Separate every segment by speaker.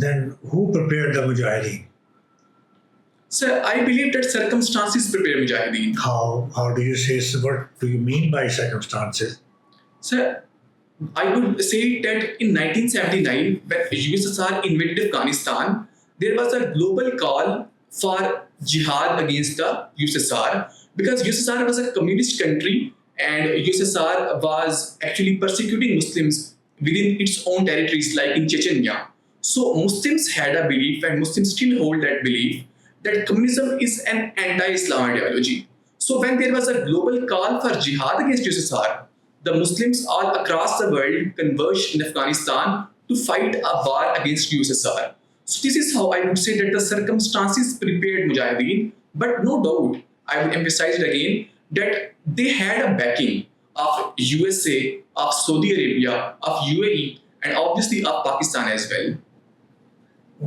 Speaker 1: then who prepared the Mujahideen?
Speaker 2: Sir, I believe that circumstances prepare Mujahideen.
Speaker 1: How do you say so? What do you mean by circumstances?
Speaker 2: Sir, I would say that in 1979, when USSR invaded Afghanistan, there was a global call for jihad against the USSR, because USSR was a communist country and USSR was actually persecuting Muslims within its own territories, like in Chechnya. So Muslims had a belief, and Muslims still hold that belief, that communism is an anti-Islam ideology. So when there was a global call for jihad against USSR, the Muslims all across the world converged in Afghanistan to fight a war against USSR. So this is how I would say that the circumstances prepared Mujahideen, but no doubt, I would emphasize it again, that they had a backing of USA, of Saudi Arabia, of UAE, and obviously of Pakistan as well.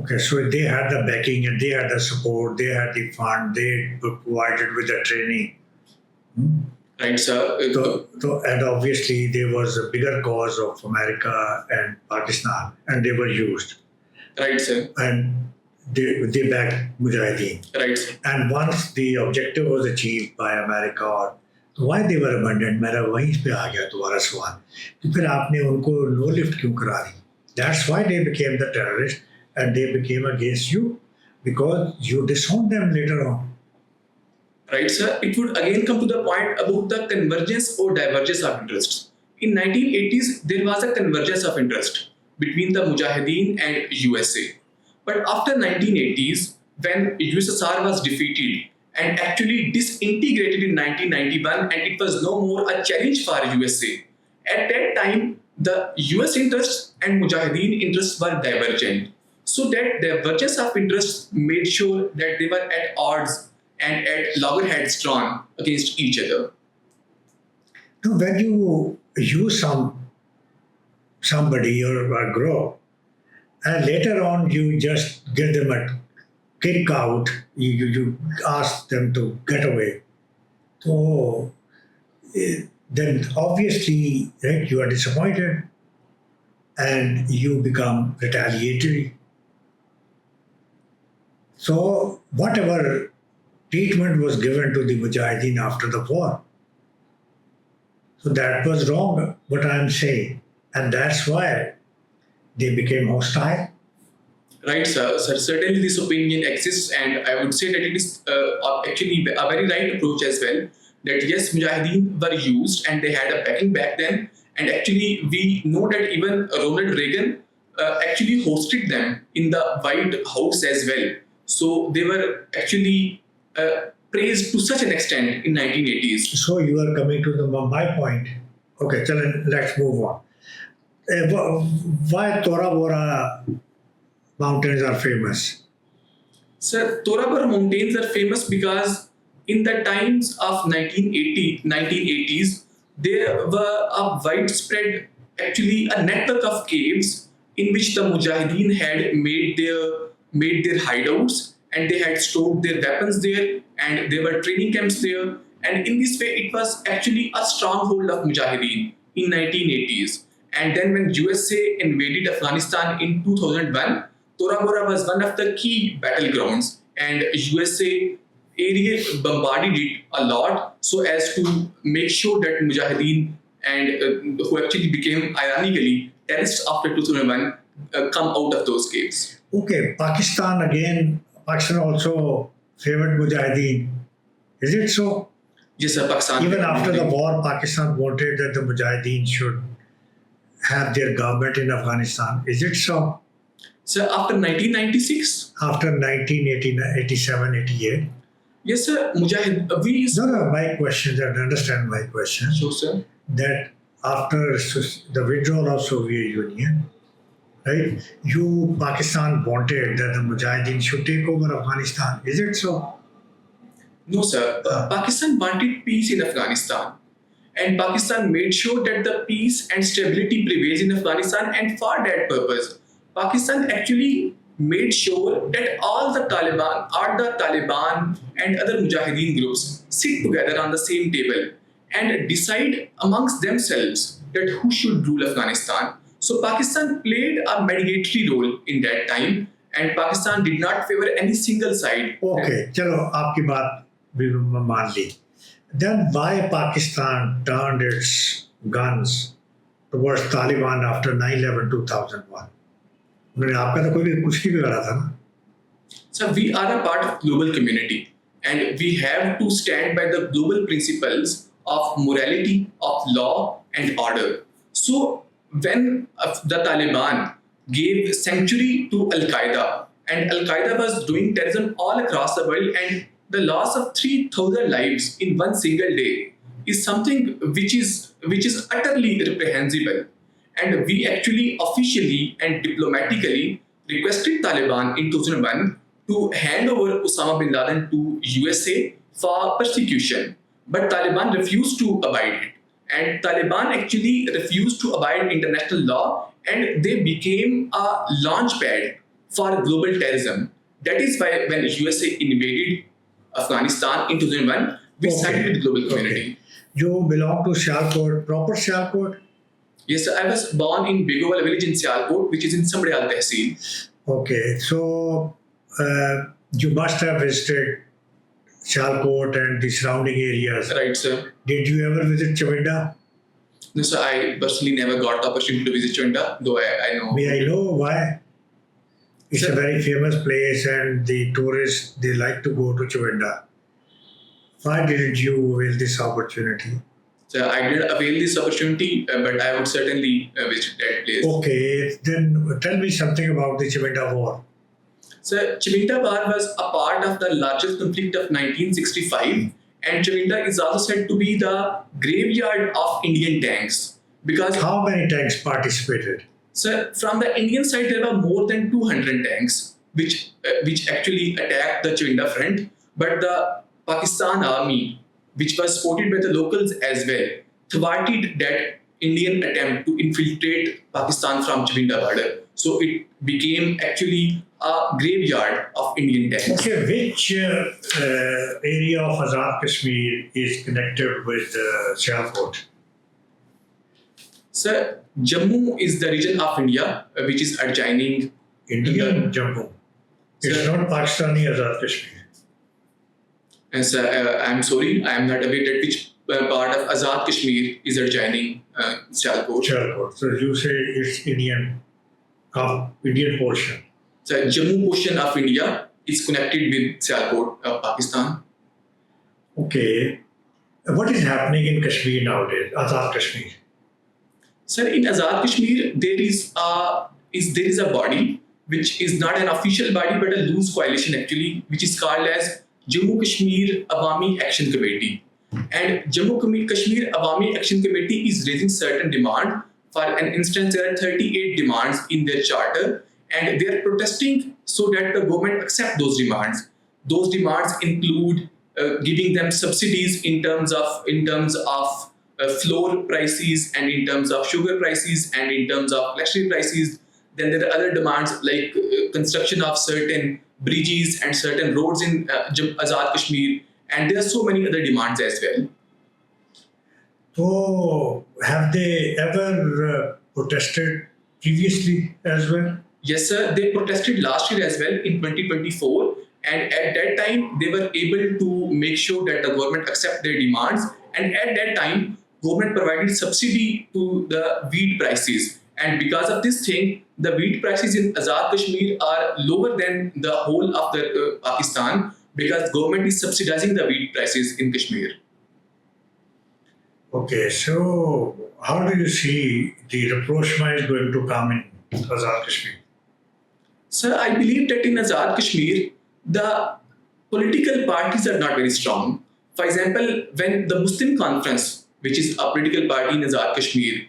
Speaker 1: Okay, so they had the backing and they had the support, they had the fund, they were provided with the training.
Speaker 2: Right, sir.
Speaker 1: And obviously there was a bigger cause of America and Pakistan, and they were used.
Speaker 2: Right, sir.
Speaker 1: And they backed Mujahideen.
Speaker 2: Right, sir.
Speaker 1: And once the objective was achieved by America, why they were abandoned? मेरा वहीं पे आ गया तुम्हारा सवाल कि फिर आपने उनको नो लिफ्ट क्यों करा दी? That's why they became the terrorists and they became against you, because you disowned them later on.
Speaker 2: Right, sir. It would again come to the point about the convergence or divergence of interests. In 1980s, there was a convergence of interest between the Mujahideen and USA. But after 1980s, when USSR was defeated and actually disintegrated in 1991, and it was no more a challenge for USA, at that time, the US interests and Mujahideen interests were divergent. So that divergence of interests made sure that they were at odds and at loggerheads drawn against each other.
Speaker 1: Now, when you use somebody or a group, and later on you just give them a kick out, you ask them to get away. So then obviously, right, you are disappointed and you become retaliatory. So whatever treatment was given to the Mujahideen after the war, so that was wrong, what I am saying. And that's why they became hostile.
Speaker 2: Right, sir. Certainly this opinion exists, and I would say that it is actually a very right approach as well. That yes, Mujahideen were used and they had a backing back then. And actually we know that even Ronald Reagan actually hosted them in the White House as well. So they were actually praised to such an extent in 1980s.
Speaker 1: So you are coming to my point. Okay, let's move on. Why Tora Bora mountains are famous?
Speaker 2: Sir, Tora Bora mountains are famous because in the times of 1980s, there were a widespread, actually a network of caves in which the Mujahideen had made their hideouts, and they had stored their weapons there, and there were training camps there. And in this way, it was actually a stronghold of Mujahideen in 1980s. And then when USA invaded Afghanistan in 2001, Tora Bora was one of the key battlegrounds, and USA area bombarded it a lot so as to make sure that Mujahideen and who actually became ironically terrorists after 2001 come out of those caves.
Speaker 1: Okay, Pakistan also favored Mujahideen. Is it so?
Speaker 2: Yes, sir, Pakistan.
Speaker 1: Even after the war, Pakistan wanted that the Mujahideen should have their government in Afghanistan. Is it so?
Speaker 2: So after 1996?
Speaker 1: After 1987, 88?
Speaker 2: Yes, sir.
Speaker 1: No, my question, understand my question.
Speaker 2: Sure, sir.
Speaker 1: That after the withdrawal of Soviet Union, right, Pakistan wanted that the Mujahideen should take over Afghanistan. Is it so?
Speaker 2: No, sir. Pakistan wanted peace in Afghanistan. And Pakistan made sure that the peace and stability prevails in Afghanistan, and for that purpose, Pakistan actually made sure that all the Taliban and other Mujahideen groups sit together on the same table and decide amongst themselves that who should rule Afghanistan. So Pakistan played a mediatory role in that time, and Pakistan did not favor any single side.
Speaker 1: Okay, chalo, आपकी बात भी मान ली. Then why Pakistan turned its guns towards Taliban after 9/11/2001? मैंने आपका तो कोई कुछ नहीं बिगाड़ा था ना.
Speaker 2: So we are a part of global community, and we have to stand by the global principles of morality, of law and order. So when the Taliban gave sanctuary to Al-Qaeda, and Al-Qaeda was doing terrorism all across the world, and the loss of 3,000 lives in one single day is something which is utterly reprehensible. And we actually officially and diplomatically requested Taliban in 2001 to hand over Osama bin Laden to USA for persecution. But Taliban refused to abide it. And Taliban actually refused to abide international law, and they became a launch pad for global terrorism. That is why when USA invaded Afghanistan in 2001, we sided with the global community.
Speaker 1: Okay. You belong to Sialkot, proper Sialkot?
Speaker 2: Yes, I was born in 𝗣𝗲𝗏𝗏 village in Sialkot, which is in 𝗠់𝗰𝗸 𝗂𝗏𝗄𝗏.
Speaker 1: Okay, so you must have visited Sialkot and the surrounding areas.
Speaker 2: Right, sir.
Speaker 1: Did you ever visit Chavinda?
Speaker 2: No, sir, I personally never got the opportunity to visit Chavinda, though I know.
Speaker 1: May I know why? It's a very famous place and the tourists, they like to go to Chavinda. Why didn't you avail this opportunity?
Speaker 2: So I did avail this opportunity, but I would certainly visit that place.
Speaker 1: Okay, then tell me something about the Chavinda War.
Speaker 2: So Chavinda War was a part of the largest conflict of 1965, and Chavinda is also said to be the graveyard of Indian tanks. Because
Speaker 1: how many tanks participated?
Speaker 2: So from the Indian side, there were more than 200 tanks, which actually attacked the Chavinda front. But the Pakistan army, which was supported by the locals as well, thwarted that Indian attempt to infiltrate Pakistan from Chavinda border. So it became actually a graveyard of Indian tanks.
Speaker 1: Okay, which area of Azad Kashmir is connected with Sialkot?
Speaker 2: Sir, Jammu is the region of India which is adjoining
Speaker 1: Indian Jammu. It's
Speaker 2: Sir,
Speaker 1: not Pakistani Azad Kashmir.
Speaker 2: And sir, I'm sorry, I am not aware that which part of Azad Kashmir is adjoining Sialkot.
Speaker 1: Sialkot. So you say it's Indian portion.
Speaker 2: So Jammu portion of India is connected with Sialkot of Pakistan.
Speaker 1: Okay. What is happening in Kashmir nowadays, Azad Kashmir?
Speaker 2: Sir, in Azad Kashmir, there is a body which is not an official body but a loose coalition actually, which is called as Jammu Kashmir Awami Action Committee. And Jammu Kashmir Awami Action Committee is raising certain demand. For an instance, there are 38 demands in their charter, and they are protesting so that the government accept those demands. Those demands include giving them subsidies in terms of flour prices, and in terms of sugar prices, and in terms of electricity prices. Then there are other demands like construction of certain bridges and certain roads in Azad Kashmir, and there are so many other demands as well.
Speaker 1: So, have they ever protested previously as well?
Speaker 2: Yes, sir. They protested last year as well in 2024, and at that time they were able to make sure that the government accept their demands. And at that time, government provided subsidy to the wheat prices. And because of this thing, the wheat prices in Azad Kashmir are lower than the whole of the Pakistan, because government is subsidizing the wheat prices in Kashmir.
Speaker 1: Okay, so how do you see the rapprochement is going to come in Azad Kashmir?
Speaker 2: Sir, I believe that in Azad Kashmir, the political parties are not very strong. For example, when the Muslim Conference, which is a political party in Azad Kashmir,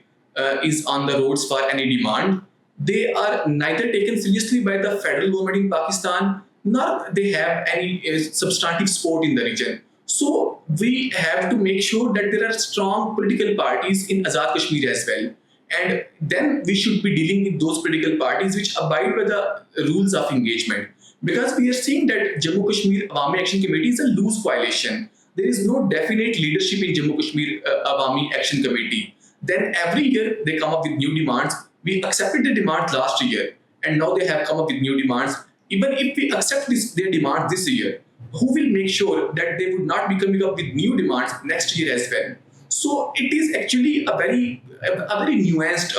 Speaker 2: is on the roads for any demand, they are neither taken seriously by the federal government in Pakistan, nor they have any substantive support in the region. So we have to make sure that there are strong political parties in Azad Kashmir as well. And then we should be dealing with those political parties which abide by the rules of engagement. Because we are seeing that Jammu Kashmir Awami Action Committee is a loose coalition. There is no definite leadership in Jammu Kashmir Awami Action Committee. Then every year they come up with new demands we accepted the demands last year, and now they have come up with new demands. Even if we accept their demands this year, who will make sure that they would not be coming up with new demands next year as well? So it is actually a very nuanced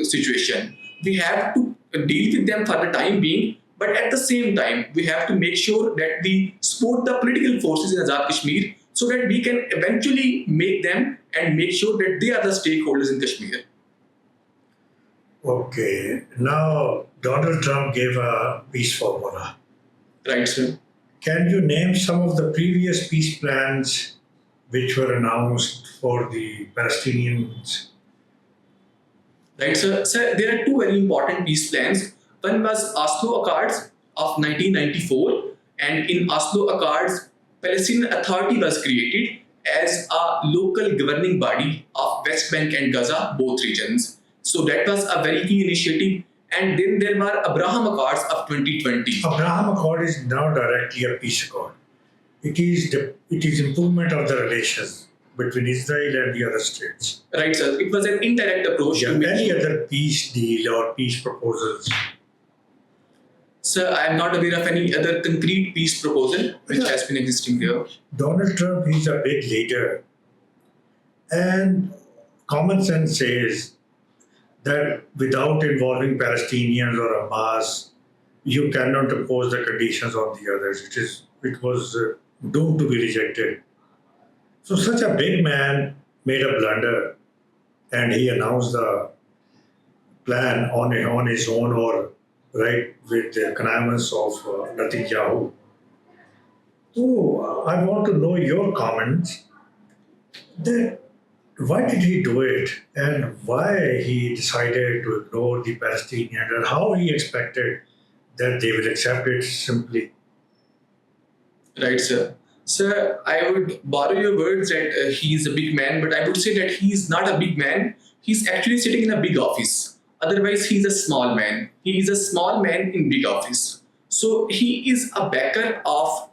Speaker 2: situation. We have to deal with them for the time being, but at the same time, we have to make sure that we support the political forces in Azad Kashmir so that we can eventually make them and make sure that they are the stakeholders in Kashmir.
Speaker 1: Okay, now Donald Trump gave a peace formula.
Speaker 2: Right, sir.
Speaker 1: Can you name some of the previous peace plans which were announced for the Palestinians?
Speaker 2: Right, sir. Sir, there are two very important peace plans. One was Oslo Accords of 1994, and in Oslo Accords, Palestinian Authority was created as a local governing body of West Bank and Gaza, both regions. So that was a very key initiative. And then there were Abraham Accords of 2020.
Speaker 1: Abraham Accord is now directly a peace accord. It is improvement of the relations between Israel and the other states.
Speaker 2: Right, sir. It was an indirect approach.
Speaker 1: Yeah, any other peace deal or peace proposals?
Speaker 2: Sir, I am not aware of any other concrete peace proposal which has been existing there.
Speaker 1: Donald Trump is a big leader. And common sense says that without involving Palestinians or Hamas, you cannot impose the conditions on the others. It was doomed to be rejected. So such a big man made a blunder, and he announced the plan on his own or right with the connivance of Netanyahu. So I want to know your comments that why did he do it and why he decided to ignore the Palestinians and how he expected that they will accept it simply.
Speaker 2: Right, sir. Sir, I would borrow your words that he is a big man, but I would say that he is not a big man. He's actually sitting in a big office. Otherwise, he's a small man. He is a small man in big office. So he is a backer of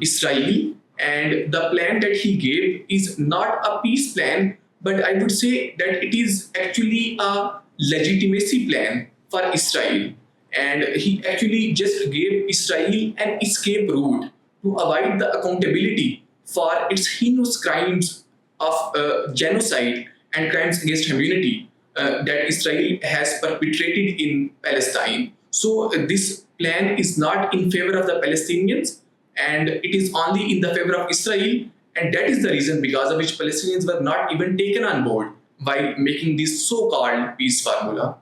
Speaker 2: Israel, and the plan that he gave is not a peace plan, but I would say that it is actually a legitimacy plan for Israel. And he actually just gave Israel an escape route to avoid the accountability for its heinous crimes of genocide and crimes against humanity that Israel has perpetrated in Palestine. So this plan is not in favor of the Palestinians, and it is only in the favor of Israel, and that is the reason because of which Palestinians were not even taken on board by making this so-called peace formula.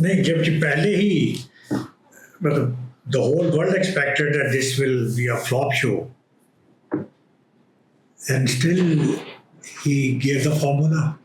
Speaker 1: नहीं जबकि पहले ही मतलब the whole world expected that this will be a flop show, and still he gave the formula.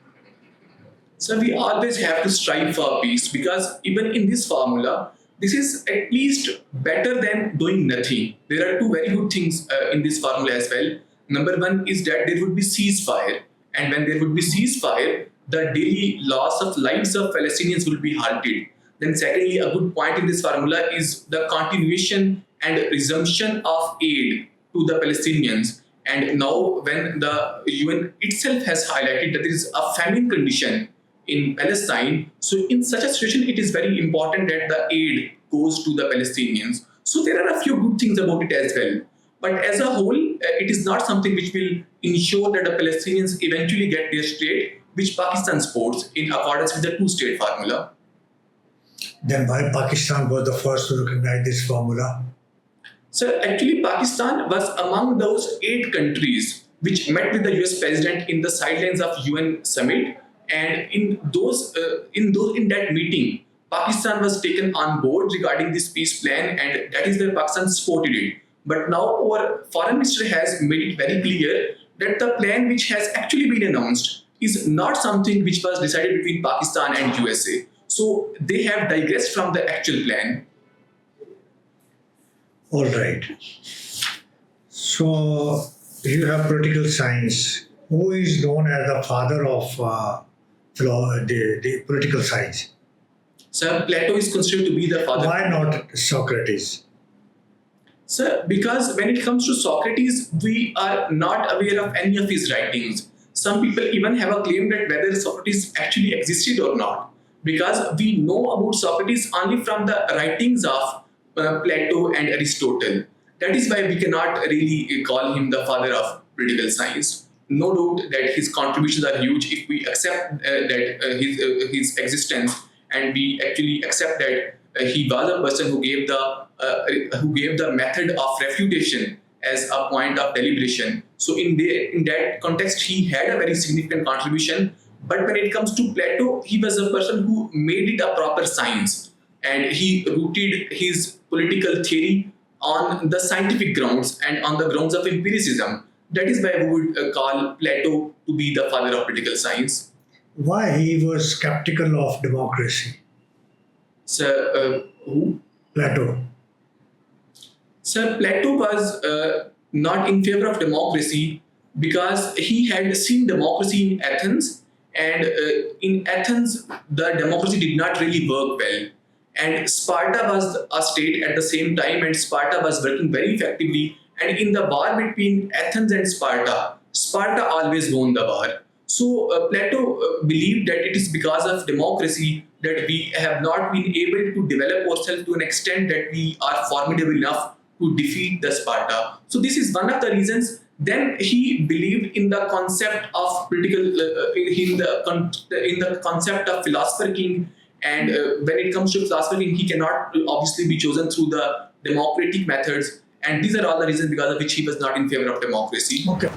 Speaker 2: So we always have to strive for peace because even in this formula, this is at least better than doing nothing. There are two very good things in this formula as well. Number one is that there would be ceasefire, and when there would be ceasefire, the daily loss of lives of Palestinians will be halted. Then secondly, a good point in this formula is the continuation and resumption of aid to the Palestinians. And now when the UN itself has highlighted that there is a famine condition in Palestine, so in such a situation, it is very important that the aid goes to the Palestinians. So there are a few good things about it as well. But as a whole, it is not something which will ensure that the Palestinians eventually get their state, which Pakistan supports in accordance with the two-state formula.
Speaker 1: Then why Pakistan was the first to recognize this formula?
Speaker 2: So actually, Pakistan was among those 8 countries which met with the US president in the sidelines of UN summit, and in that meeting, Pakistan was taken on board regarding this peace plan, and that is where Pakistan supported it. But now our foreign minister has made it very clear that the plan which has actually been announced is not something which was decided between Pakistan and USA. So they have digressed from the actual plan.
Speaker 1: All right. So you have political science. Who is known as the father of the political science?
Speaker 2: So Sir, Plato is considered to be the father.
Speaker 1: Why not Socrates?
Speaker 2: Sir, because when it comes to Socrates, we are not aware of any of his writings. Some people even have a claim that whether Socrates actually existed or not, because we know about Socrates only from the writings of Plato and Aristotle. That is why we cannot really call him the father of political science. No doubt that his contributions are huge if we accept his existence, and we actually accept that he was a person who gave the method of refutation as a point of deliberation. So in that context, he had a very significant contribution. But when it comes to Plato, he was a person who made it a proper science, and he rooted his political theory on the scientific grounds and on the grounds of empiricism. That is why we would call Plato to be the father of political science.
Speaker 1: Why he was skeptical of democracy?
Speaker 2: So, who?
Speaker 1: Plato.
Speaker 2: Sir, Plato was not in favor of democracy because he had seen democracy in Athens, and in Athens, the democracy did not really work well. And Sparta was a state at the same time, and Sparta was working very effectively. And in the war between Athens and Sparta, Sparta always won the war. So Plato believed that it is because of democracy that we have not been able to develop ourselves to an extent that we are formidable enough to defeat the Sparta. So this is one of the reasons. Then he believed in the concept of political, in the concept of philosopher king. And when it comes to philosopher king, he cannot obviously be chosen through the democratic methods. And these are all the reasons because of which he was not in favor of democracy.
Speaker 1: Okay.